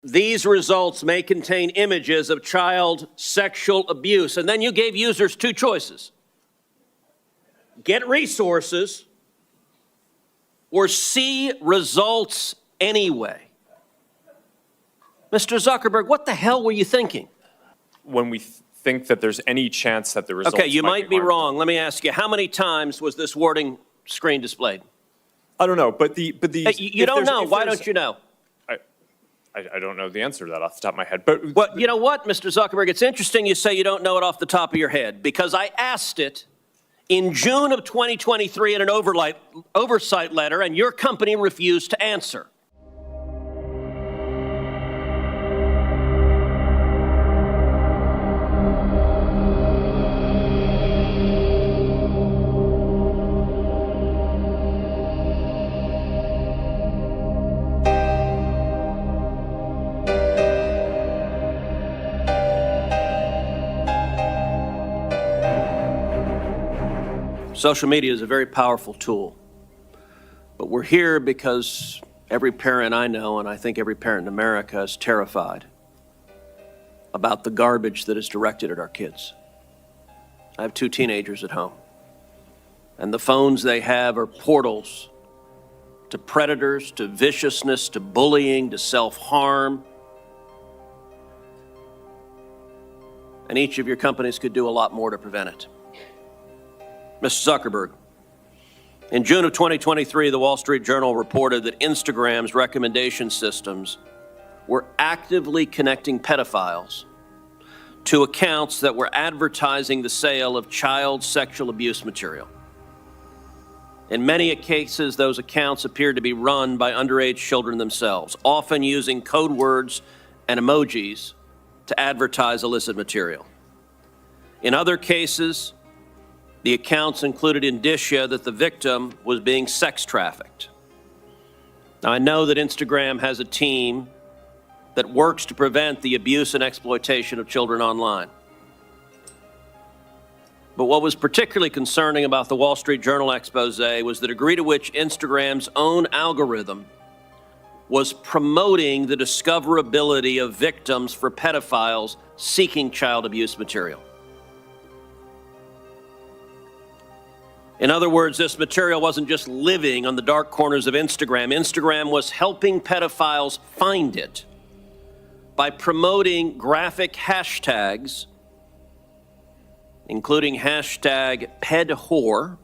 These results may contain images of child sexual abuse. And then you gave users two choices: get resources or see results anyway. Mr. Zuckerberg, what the hell were you thinking? When we think that there's any chance that the results Okay, you might be harmful. wrong. Let me ask you, how many times was this warning screen displayed? I don't know, but You don't know. Why don't you know? I don't know the answer to that off the top of my head. But Well, you know what, Mr. Zuckerberg? It's interesting you say you don't know it off the top of your head, because I asked it in June of 2023 in an oversight letter, and your company refused to answer. Social media is a very powerful tool, but we're here because every parent I know, and I think every parent in America, is terrified about the garbage that is directed at our kids. I have two teenagers at home, and the phones they have are portals to predators, to viciousness, to bullying, to self-harm. And each of your companies could do a lot more to prevent it. Mr. Zuckerberg, in June of 2023, the Wall Street Journal reported that Instagram's recommendation systems were actively connecting pedophiles to accounts that were advertising the sale of child sexual abuse material. In many cases, those accounts appeared to be run by underage children themselves, often using code words and emojis to advertise illicit material. In other cases, the accounts included indicia that the victim was being sex trafficked. Now, I know that Instagram has a team that works to prevent the abuse and exploitation of children online. But what was particularly concerning about the Wall Street Journal expose was the degree to which Instagram's own algorithm was promoting the discoverability of victims for pedophiles seeking child abuse material. In other words, this material wasn't just living on the dark corners of Instagram. Instagram was helping pedophiles find it by promoting graphic hashtags, including hashtag pedwhore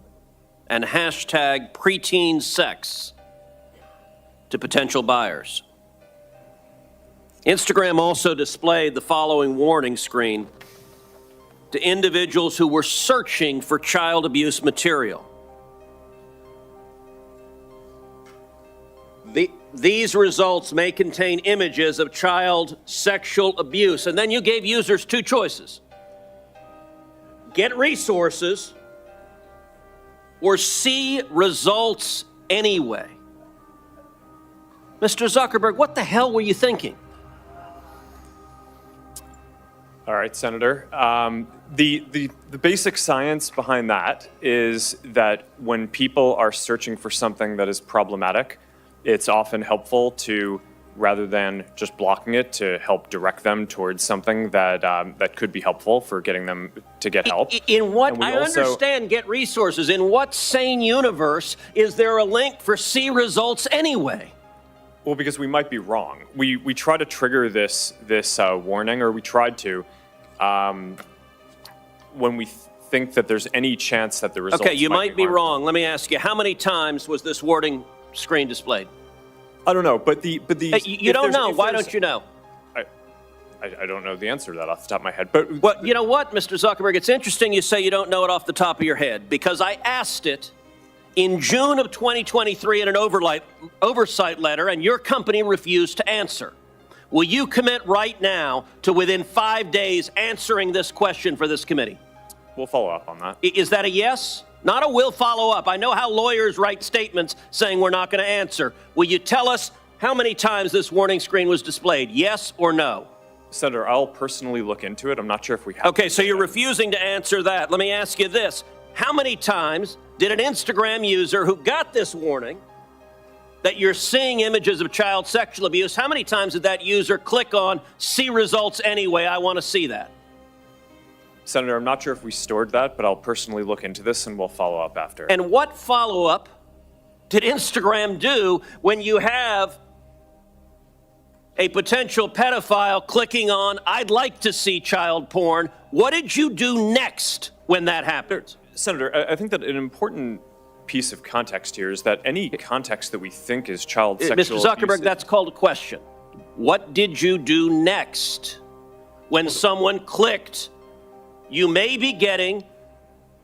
and hashtag preteen sex, to potential buyers. Instagram also displayed the following warning screen to individuals who were searching for child abuse material. These results may contain images of child sexual abuse. And then you gave users two choices: get resources or see results anyway. Mr. Zuckerberg, what the hell were you thinking? all right, Senator. The basic science behind that is that when people are searching for something that is problematic, it's often helpful to, rather than just blocking it, to help direct them towards something that that could be helpful for getting them to get help. In what, I understand get resources. In what sane universe is there a link for see results anyway? Well, because we might be wrong. We try to trigger this warning, or we tried to, when we think that there's any chance that the results. Okay, you might be harmful. wrong. Let me ask you, how many times was this warning screen displayed? I don't know, but the you don't know. Why don't you know? I don't know the answer to that off the top of my head. But well, you know what, Mr. Zuckerberg? It's interesting you say you don't know it off the top of your head, because I asked it in June of 2023 in an oversight letter, and your company refused to answer. Will you commit right now to, within 5 days, answering this question for this committee? We'll follow up on that. Is that a yes? Not a will follow up. I know how lawyers write statements saying we're not going to answer. Will you tell us how many times this warning screen was displayed? Yes or no? Senator, I'll personally look into it. I'm not sure if we have. Okay, so you're refusing to answer that. Let me ask you this. How many times did an Instagram user who got this warning that you're seeing images of child sexual abuse, how many times did that user click on see results anyway? I want to see that. Senator, I'm not sure if we stored that, but I'll personally look into this and we'll follow up after. And what follow-up did Instagram do when you have a potential pedophile clicking on, I'd like to see child porn? What did you do next when that happened? Senator, I think that an important piece of context here is that any context that we think is child sexual Mr. Zuckerberg, abuse, that's called a question. What did you do next when someone clicked, you may be getting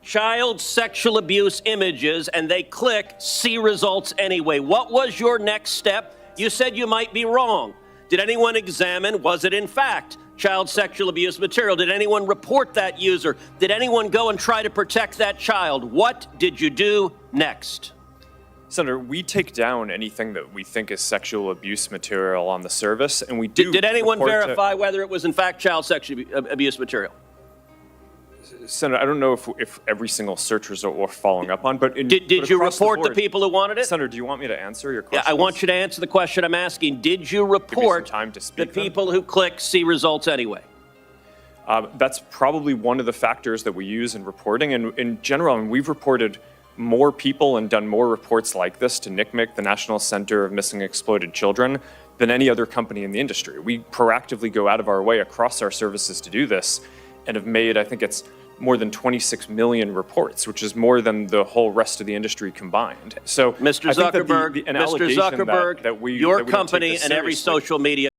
child sexual abuse images, and they click see results anyway? What was your next step? You said you might be wrong. Did anyone examine, was it in fact child sexual abuse material? Did anyone report that user? Did anyone go and try to protect that child? What did you do next? Senator, we take down anything that we think is sexual abuse material on the service, and we do. Did anyone report verify whether it was in fact child sexual abuse material? Senator, I don't know if every single search result we're following up on, but Did you report the people who wanted it? Senator, do you want me to answer your question? Yeah, I want you to answer the question I'm asking. Did you report time to the speak, people who click see results anyway? That's probably one of the factors that we use in reporting. And in general, I mean, we've reported more people and done more reports like this to NCMEC, the National Center of Missing and Exploited Children, than any other company in the industry. We proactively go out of our way across our services to do this and have made, I think it's more than 26 million reports, which is more than the whole rest of the industry combined. So, Mr. Zuckerberg, your your company and every social media